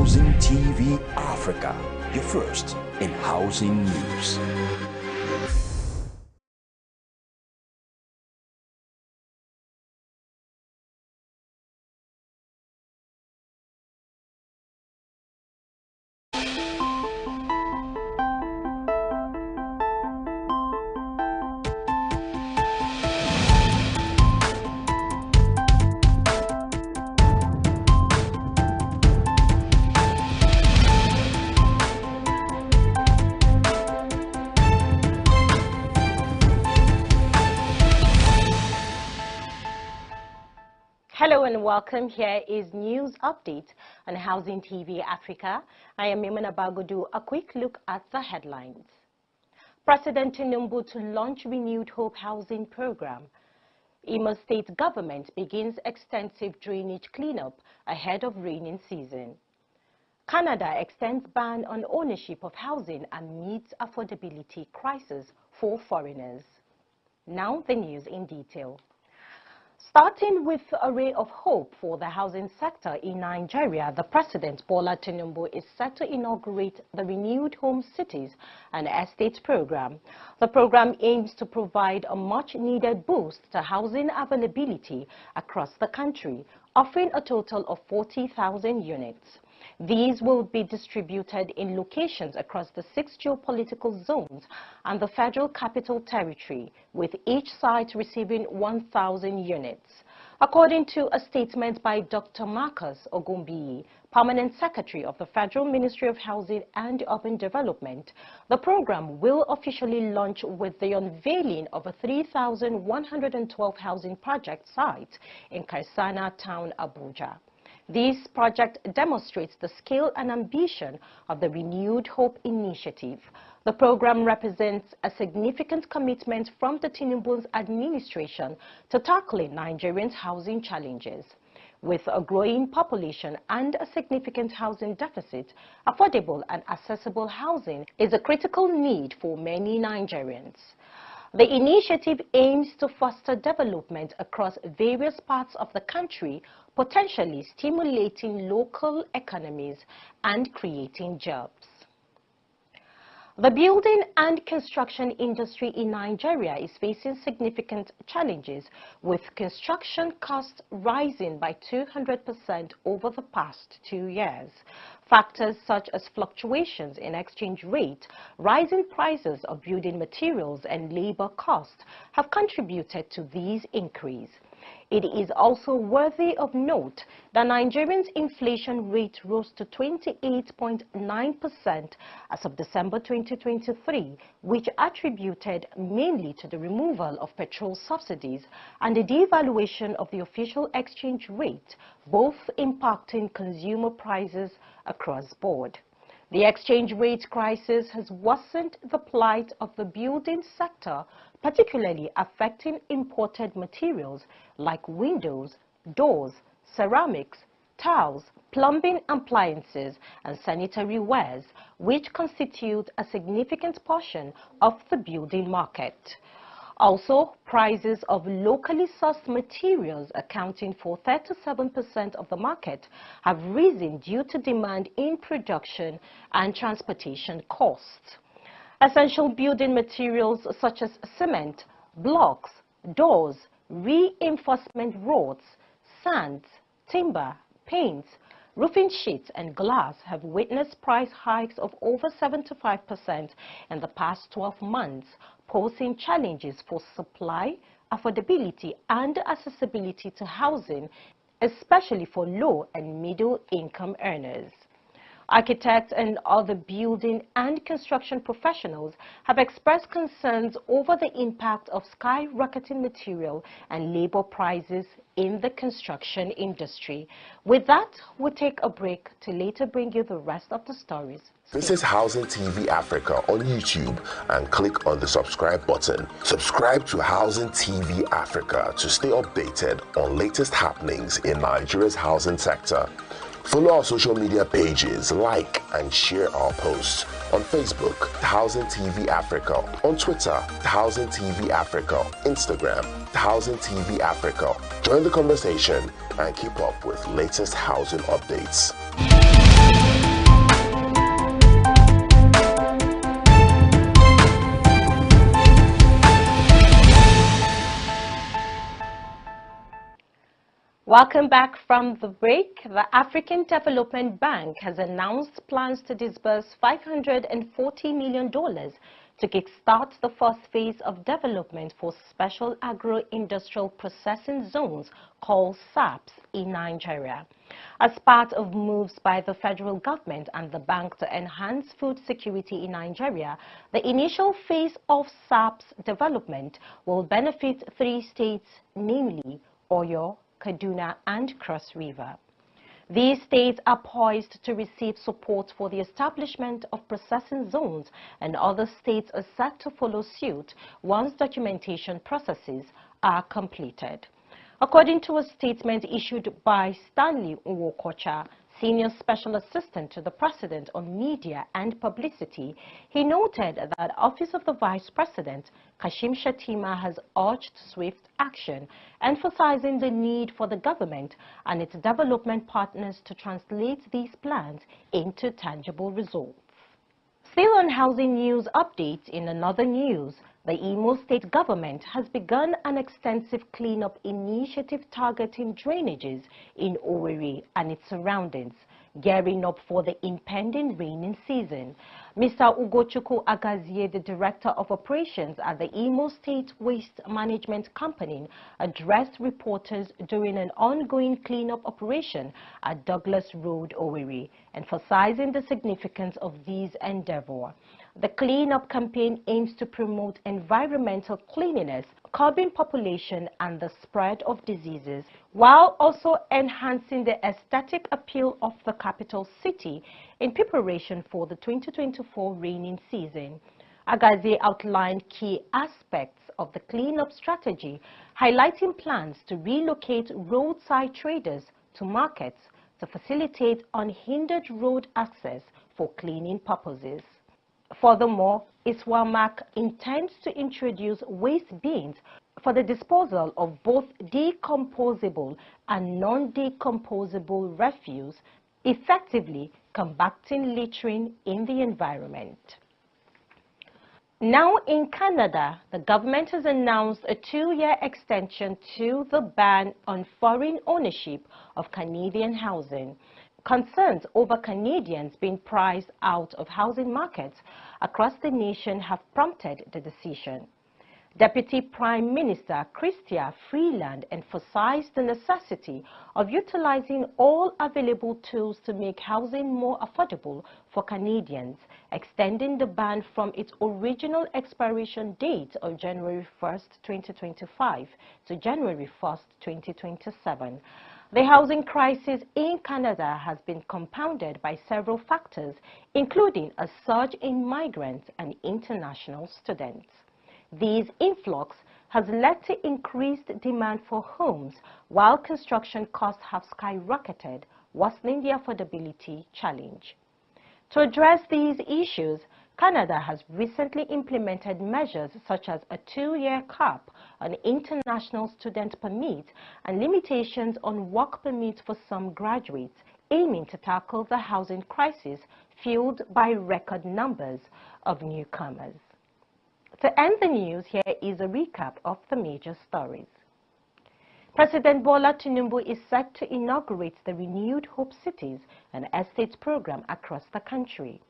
Housing TV Africa, your first in housing news. Hello and welcome. Here is news update on Housing TV Africa. I am Mimana Bagudu. A quick look at the headlines. President Tinubu to launch renewed Hope Housing Program. Imo State government begins extensive drainage cleanup ahead of raining season. Canada extends ban on ownership of housing and meets affordability crisis for foreigners. Now the news in detail. Starting with a ray of hope for the housing sector in Nigeria, the President Bola Tinubu is set to inaugurate the Renewed Home Cities and Estates program. The program aims to provide a much-needed boost to housing availability across the country, offering a total of 40,000 units. These will be distributed in locations across the 6 geopolitical zones and the Federal Capital Territory, with each site receiving 1,000 units. According to a statement by Dr. Marcus Ogumbiyi, Permanent Secretary of the Federal Ministry of Housing and Urban Development, the program will officially launch with the unveiling of a 3,112 housing project site in Kaisana Town, Abuja. This project demonstrates the scale and ambition of the Renewed Hope initiative. The program represents a significant commitment from the Tinubu's administration to tackling Nigerians' housing challenges. With a growing population and a significant housing deficit, affordable and accessible housing is a critical need for many Nigerians. The initiative aims to foster development across various parts of the country, potentially stimulating local economies and creating jobs. The building and construction industry in Nigeria is facing significant challenges, with construction costs rising by 200% over the past 2 years. Factors such as fluctuations in exchange rate, rising prices of building materials and labor costs have contributed to these increases. It is also worthy of note that Nigerians' inflation rate rose to 28.9% as of December 2023, which attributed mainly to the removal of petrol subsidies and the devaluation of the official exchange rate, both impacting consumer prices across board. The exchange rate crisis has worsened the plight of the building sector, particularly affecting imported materials like windows, doors, ceramics, tiles, plumbing appliances, and sanitary wares, which constitute a significant portion of the building market. Also, prices of locally sourced materials, accounting for 37% of the market, have risen due to demand in production and transportation costs. Essential building materials such as cement, blocks, doors, reinforcement rods, sands, timber, paints, roofing sheets and glass have witnessed price hikes of over 75% in the past 12 months, posing challenges for supply, affordability and accessibility to housing, especially for low and middle income earners. Architects and other building and construction professionals have expressed concerns over the impact of skyrocketing material and labor prices in the construction industry. With that, we'll take a break to later bring you the rest of the stories. This is Housing TV Africa on YouTube and click on the subscribe button. Subscribe to Housing TV Africa to stay updated on latest happenings in Nigeria's housing sector. Follow our social media pages, like and share our posts. On Facebook, Housing TV Africa. On Twitter, Housing TV Africa. Instagram, Housing TV Africa. Join the conversation and keep up with latest housing updates. Welcome back from the break. The African Development Bank has announced plans to disburse $540 million to kickstart the first phase of development for special agro-industrial processing zones called SAPS in Nigeria. As part of moves by the federal government and the bank to enhance food security in Nigeria, the initial phase of SAPS development will benefit 3 states, namely Oyo, Kaduna and Cross River. These states are poised to receive support for the establishment of processing zones, and other states are set to follow suit once documentation processes are completed. According to a statement issued by Stanley Nwokocha, Senior Special Assistant to the President on Media and Publicity, he noted that Office of the Vice President, Kashim Shettima, has urged swift action, emphasizing the need for the government and its development partners to translate these plans into tangible results. Still on housing news updates, in another news, the Imo State government has begun an extensive cleanup initiative targeting drainages in Owerri and its surroundings, gearing up for the impending rainy season. Mr. Ugochukwu Agazie, the Director of Operations at the Imo State Waste Management Company, addressed reporters during an ongoing cleanup operation at Douglas Road, Owerri, emphasizing the significance of these endeavors. The cleanup campaign aims to promote environmental cleanliness, curbing population and the spread of diseases, while also enhancing the aesthetic appeal of the capital city in preparation for the 2024 rainy season. Agaze outlined key aspects of the cleanup strategy, highlighting plans to relocate roadside traders to markets to facilitate unhindered road access for cleaning purposes. Furthermore, ISWAMAC intends to introduce waste bins for the disposal of both decomposable and non-decomposable refuse, effectively combating littering in the environment. Now in Canada, the government has announced a 2-year extension to the ban on foreign ownership of Canadian housing. Concerns over Canadians being priced out of housing markets across the nation have prompted the decision. Deputy Prime Minister Chrystia Freeland emphasized the necessity of utilizing all available tools to make housing more affordable for Canadians, extending the ban from its original expiration date of January 1st, 2025 to January 1st, 2027. The housing crisis in Canada has been compounded by several factors, including a surge in migrants and international students. This influx has led to increased demand for homes, while construction costs have skyrocketed, worsening the affordability challenge. To address these issues, Canada has recently implemented measures such as a 2-year cap on international student permits and limitations on work permits for some graduates, aiming to tackle the housing crisis fueled by record numbers of newcomers. To end the news, here is a recap of the major stories. President Bola Tinubu is set to inaugurate the renewed Hope Cities and Estates program across the country.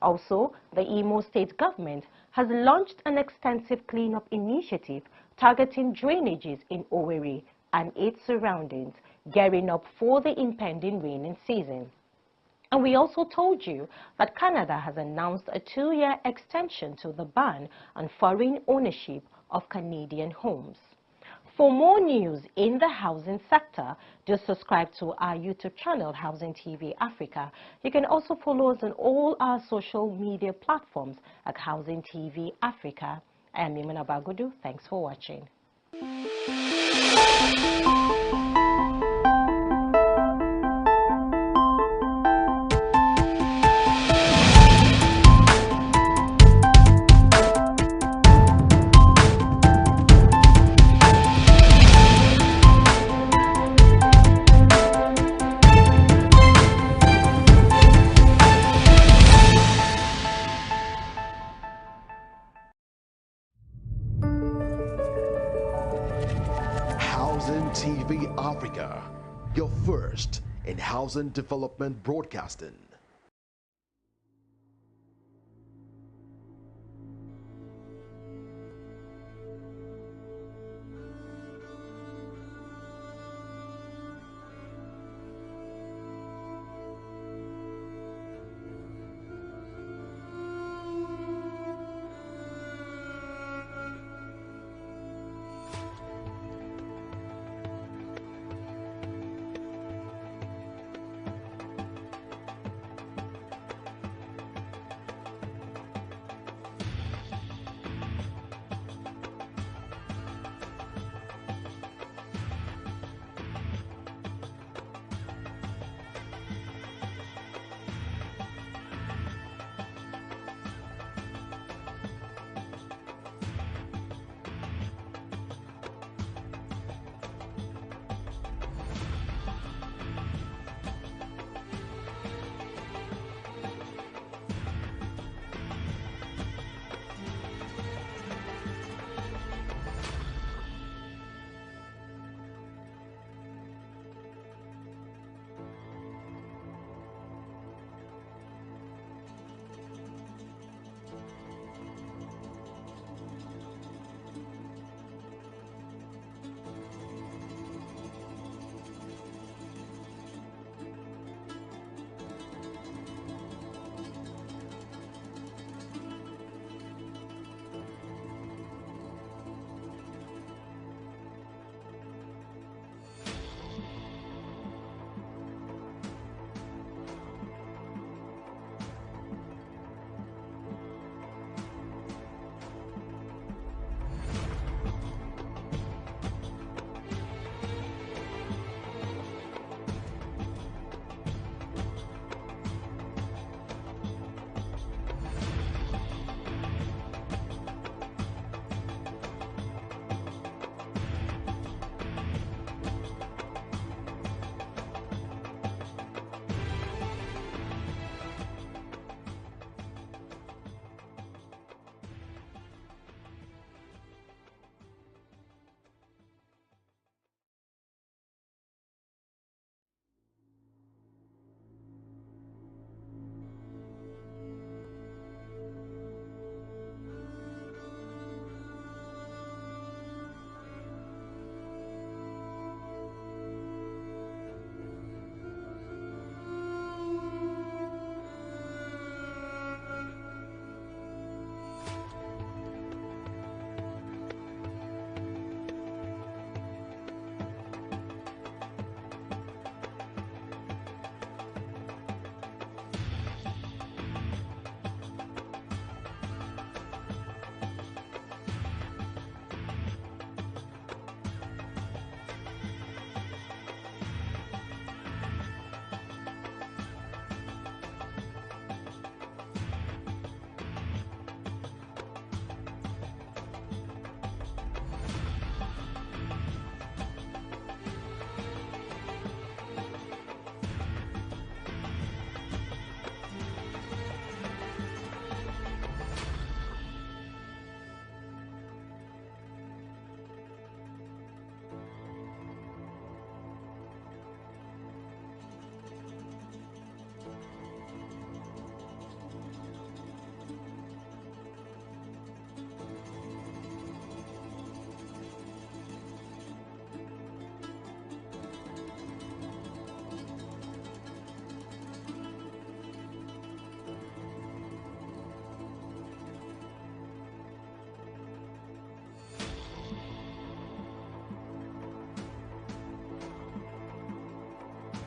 Also, the Imo State government has launched an extensive cleanup initiative targeting drainages in Owerri and its surroundings, gearing up for the impending rainy season. And we also told you that Canada has announced a 2-year extension to the ban on foreign ownership of Canadian homes. For more news in the housing sector, do subscribe to our YouTube channel, Housing TV Africa. You can also follow us on all our social media platforms at Housing TV Africa. I am Mimuna Bagudu. Thanks for watching. Housing TV in housing development broadcasting.